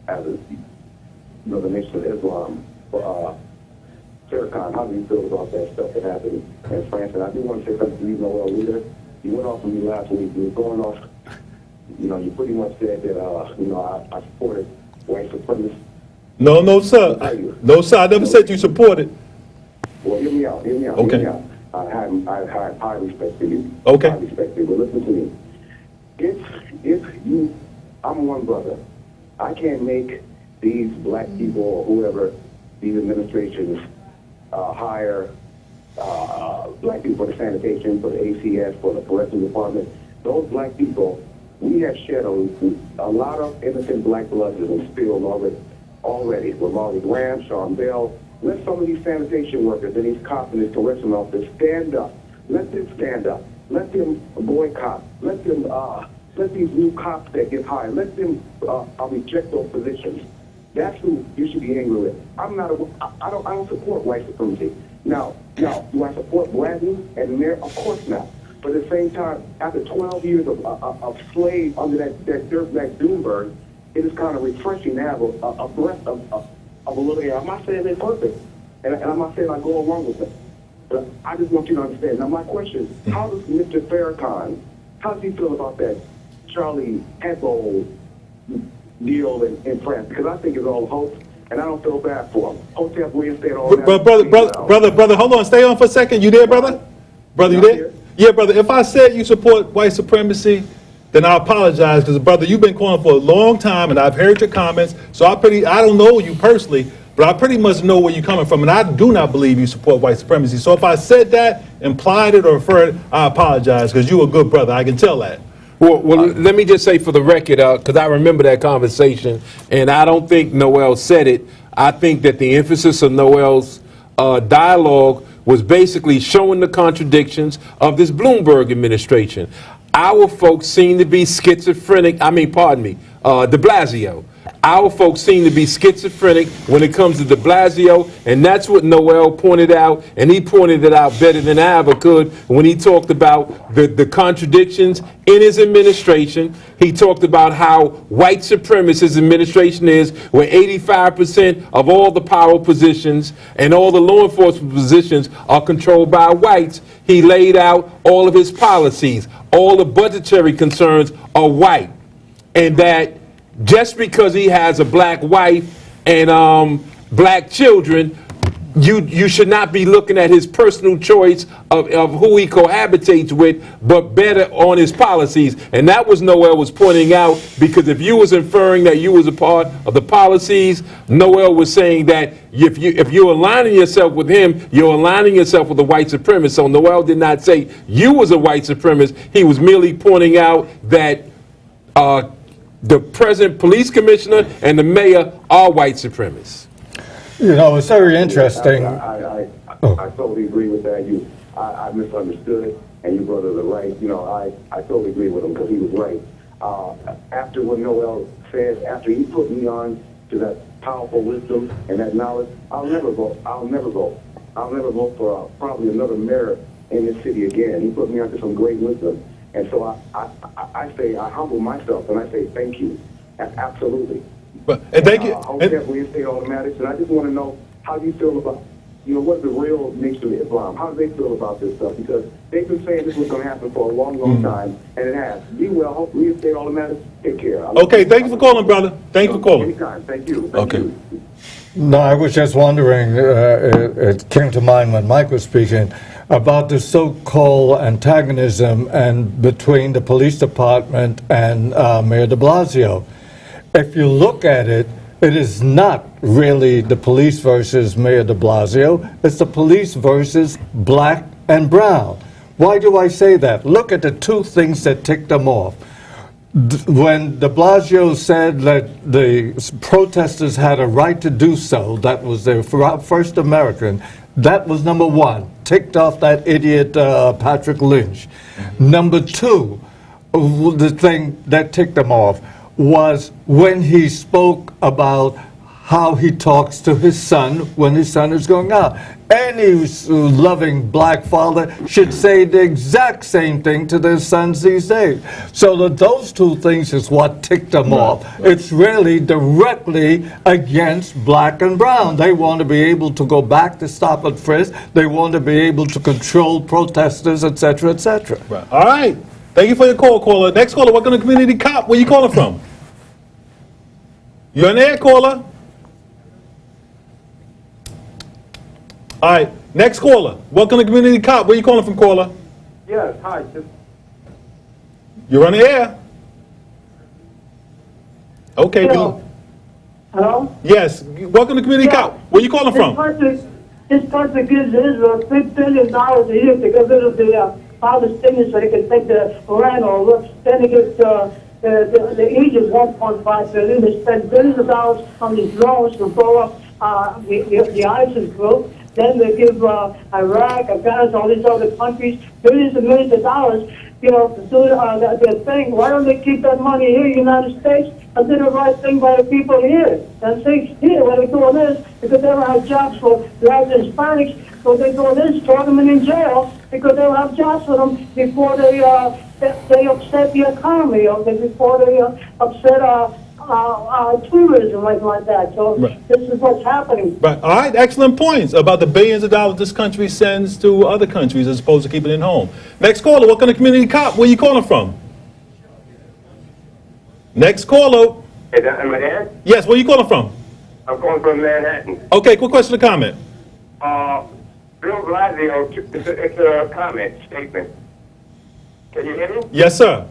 Speaker 9: as the Nation of Islam, Farrakhan, how do you feel about that stuff that happened in France? And I do want to say something to you, Noel Leader. You went off on me last week. You were going off. You pretty much said that, I supported white supremacists.
Speaker 1: No, sir. No, sir. I never said you supported.
Speaker 9: Well, hear me out.
Speaker 1: Okay.
Speaker 9: Hear me out. I have high respect for you.
Speaker 1: Okay.
Speaker 9: High respect for you. But listen to me. I'm one brother. I can't make these black people or whoever, these administrations, hire black people for the sanitation, for the ACS, for the corrections department. Those black people, we have shed a lot of innocent black blood has been spilled already with Marley Graham, Sean Bell. Let some of these sanitation workers and these cops and these correction officers stand up. Let them stand up. Let them boycott. Let these new cops that get hired, let them reject those positions. That's who you should be angry with. I don't support white supremacy. Now, do I support Bradley and Mayor? Of course not. But at the same time, after 12 years of slave under that dirtbag Bloomberg, it is kind of refreshing to have a breath of a little air. I'm not saying they're perfect, and I'm not saying I go along with them. But I just want you to understand. Now, my question is, how does Mr. Farrakhan, how does he feel about that Charlie Hebdo deal in France? Because I think it's all hoax, and I don't feel bad for him. Hotel reinstate all that.
Speaker 1: Brother, hold on. Stay on for a second. You there, brother? Brother, you there? Yeah, brother. If I said you support white supremacy, then I apologize, because, brother, you've been calling for a long time, and I've heard your comments. So I don't know you personally, but I pretty much know where you're coming from, and I do not believe you support white supremacy. So if I said that, implied it, or referred it, I apologize, because you're a good brother. I can tell that.
Speaker 6: Well, let me just say for the record, because I remember that conversation, and I don't think Noel said it. I think that the emphasis of Noel's dialogue was basically showing the contradictions of this Bloomberg administration. Our folks seem to be schizophrenic. De Blasio. Our folks seem to be schizophrenic when it comes to de Blasio, and that's what Noel pointed out, and he pointed it out better than I ever could when he talked about the contradictions in his administration. He talked about how white supremacist his administration is, where 85% of all the power positions and all the law enforcement positions are controlled by whites. He laid out all of his policies. All the budgetary concerns are white, and that just because he has a black wife and black children, you should not be looking at his personal choice of who he cohabitates with, but better on his policies. And that was Noel was pointing out, because if you was inferring that you was a part of the policies, Noel was saying that if you're aligning yourself with him, you're aligning yourself with a white supremacist. So Noel did not say you was a white supremacist. He was merely pointing out that the present police commissioner and the mayor are white supremacists.
Speaker 2: It's very interesting.
Speaker 9: I totally agree with that. I misunderstood it, and you brought it right. I totally agree with him, because he was right. After what Noel said, after he put me on to that powerful wisdom and that knowledge, I'll never vote. I'll never vote for probably another mayor in this city again. He put me onto some great wisdom. And so I humble myself, and I say thank you. Absolutely.
Speaker 1: And thank you.
Speaker 9: Hotel reinstate automatics, and I just want to know, how do you feel about, what's the real Nation of Islam? How do they feel about this stuff? Because they've been saying this was going to happen for a long, long time, and it has. Be well. Hope reinstate automatics. Take care.
Speaker 1: Okay, thank you for calling, brother. Thank you for calling.
Speaker 9: Anytime. Thank you.
Speaker 1: Okay.
Speaker 2: No, I was just wondering, it came to mind when Mike was speaking, about the so-called antagonism between the police department and Mayor de Blasio. If you look at it, it is not really the police versus Mayor de Blasio. It's the police versus black and brown. Why do I say that? Look at the two things that tick them off. when de Blasio said that the protesters had a right to do so, that was their first American, that was number one, ticked off that idiot Patrick Lynch. Number two, the thing that ticked them off was when he spoke about how he talks to his son when his son is going out. Any loving black father should say the exact same thing to their sons these days. So that those two things is what ticked them off. It's really directly against black and brown. They want to be able to go back to stop and frisk. They want to be able to control protesters, etc., etc.
Speaker 1: Right. All right. Thank you for your call, caller. Next caller, welcome to Community Cop. Where you calling from? You're on the air, caller. All right. Next caller, welcome to Community Cop. Where you calling from, caller?
Speaker 7: Yes, hi.
Speaker 1: You're on the air. Okay.
Speaker 7: Hello. Hello?
Speaker 1: Yes. Welcome to Community Cop. Where you calling from?
Speaker 7: This person gives Israel $6 billion a year to get rid of the Palestinians so they can take the land over. Then they get the Egypt $1.5 billion. They spend billions of dollars on these loans to blow up the ISIS group. Then they give Iraq, Afghanistan, all these other countries billions and millions of dollars, you know, to do their thing. Why don't they keep that money here in the United States and do the right thing by the people here? And see, here, when they're doing this, because they don't have jobs for blacks and Hispanics, so they're doing this, throwing them in jail, because they don't have jobs for them before they upset the economy, or before they upset tourism, like that. So this is what's happening.
Speaker 1: Right. All right. Excellent points about the billions of dollars this country sends to other countries as opposed to keeping it home. Next caller, welcome to Community Cop. Where you calling from? Next caller.
Speaker 9: Hey, am I there?
Speaker 1: Yes. Where you calling from?
Speaker 9: I'm calling from Manhattan.
Speaker 1: Okay. Quick question or comment?
Speaker 9: Bill Blasio, it's a comment, statement. Can you hear me?
Speaker 1: Yes, sir.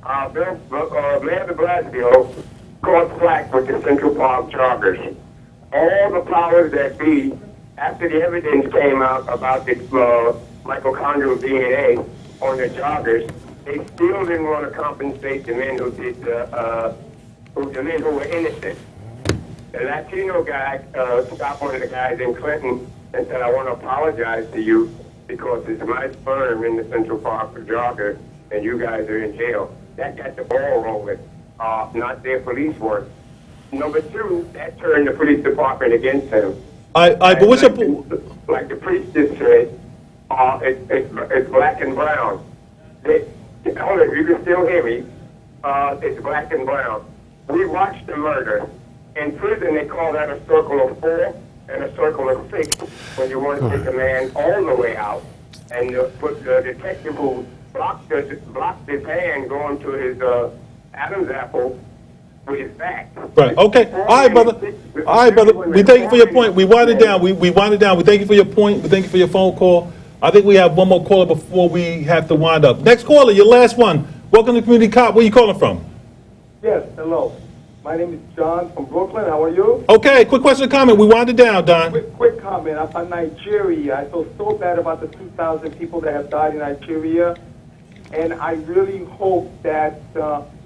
Speaker 9: Mayor de Blasio caught flack with the Central Park joggers. All the powers that be, after the evidence came out about the mitochondrial DNA on the joggers, they still didn't want to compensate the men who did the men who were innocent. The Latino guy stopped one of the guys in Clinton and said, "I want to apologize to you because it's my sperm in the Central Park jogger, and you guys are in jail." That got the ball rolling, not their police work. Number two, that turned the police department against him.
Speaker 1: But what's your
Speaker 9: like the priest just said, it's black and brown. Hold on, you can still hear me. It's black and brown. We watched the murder. In prison, they call that a circle of 4 and a circle of 6 when you want to take a man all the way out. And the detective who blocked his hand going to his Adam's apple with his back.
Speaker 1: Right. Okay. All right, brother. All right, brother. We thank you for your point. We wind it down. We wind it down. We thank you for your point. We thank you for your phone call. I think we have one more caller before we have to wind up. Next caller, your last one. Welcome to Community Cop. Where you calling from?
Speaker 7: Yes, hello. My name is John from Brooklyn. How are you?
Speaker 1: Okay. Quick question or comment. We wind it down, Don.
Speaker 7: Quick comment. I'm from Nigeria. I feel so bad about the 2,000 people that have died in Nigeria. And I really hope that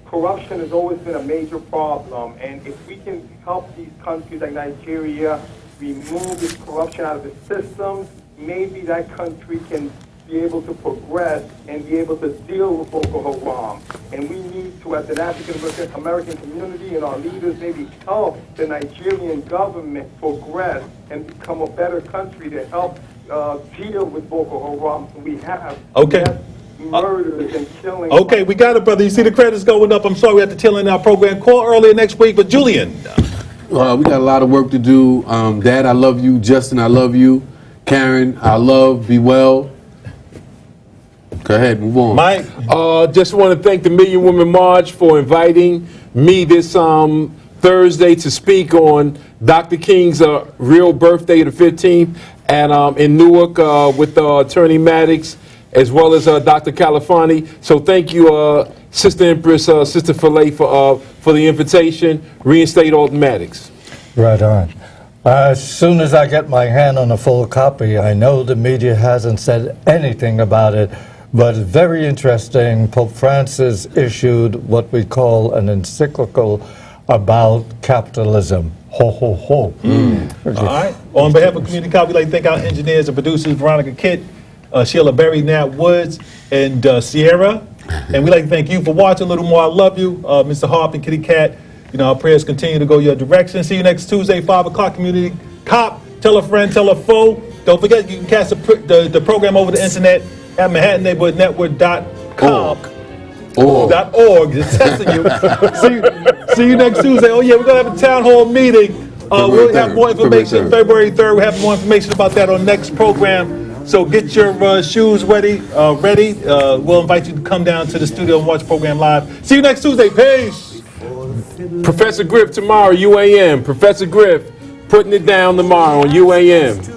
Speaker 7: corruption has always been a major problem. And if we can help these countries like Nigeria remove this corruption out of the systems, maybe that country can be able to progress and be able to deal with Boko Haram. And we need to, as an African American community and our leaders, maybe help the Nigerian government progress and become a better country to help deal with Boko Haram. So we have murders and killings.
Speaker 1: Okay, we got it, brother. You see the credits going up. I'm sorry we had to tail end our program. Call earlier next week. But Julian.
Speaker 3: We got a lot of work to do. Dad, I love you. Justin, I love you. Karen, I love. Be well. Go ahead, move on.
Speaker 1: Mike.
Speaker 6: Just want to thank the Million Women March for inviting me this Thursday to speak on Dr. King's real birthday, the 15th, and in Newark with Attorney Maddox, as well as Dr. Califani. So thank you, Sister Empress, Sister Filet, for the invitation. Reinstate Alton Maddox.
Speaker 2: Right on. As soon as I get my hand on a full copy, I know the media hasn't said anything about it. But it's very interesting. Pope Francis issued what we call an encyclical about capitalism. Ho, ho, ho.
Speaker 1: All right. On behalf of Community College, we'd like to thank our engineers and producers, Veronica Kitt, Sheila Berry, Nat Woods, and Sierra. And we'd like to thank you for watching. A little more, I love you. Mr. Harp and Kitty Cat, you know, our prayers continue to go your direction. See you next Tuesday, 5 o'clock, Community Cop. Tell a friend, tell a foe. Don't forget, you can catch the program over the internet at ManhattanNeighborhoodNetwork.com. .org. Just testing you. see you next Tuesday. Oh yeah, we're gonna have a town hall meeting. We'll have more information February 3rd. We'll have more information about that on next program. So get your shoes ready. We'll invite you to come down to the studio and watch the program live. See you next Tuesday. Peace.
Speaker 6: Professor Griff tomorrow, UAM. Professor Griff putting it down tomorrow on UAM.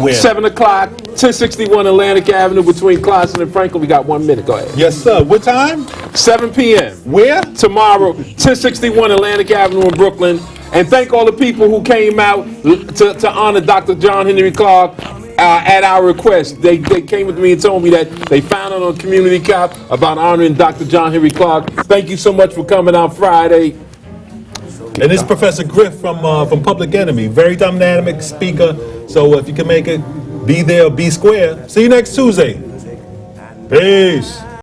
Speaker 1: Where?
Speaker 6: 7 o'clock, 1061 Atlantic Avenue between Clarkson and Franklin. We got 1 minute. Go ahead.
Speaker 1: Yes, sir. What time?
Speaker 6: 7 p.m.
Speaker 1: Where?
Speaker 6: Tomorrow, 1061 Atlantic Avenue in Brooklyn. And thank all the people who came out to honor Dr. John Henry Clark at our request. They came with me and told me that they found out on Community Cop about honoring Dr. John Henry Clark. Thank you so much for coming out Friday.
Speaker 1: And this is Professor Griff from Public Enemy. Very dynamic speaker. So if you can make it, be there or be square. See you next Tuesday. Peace.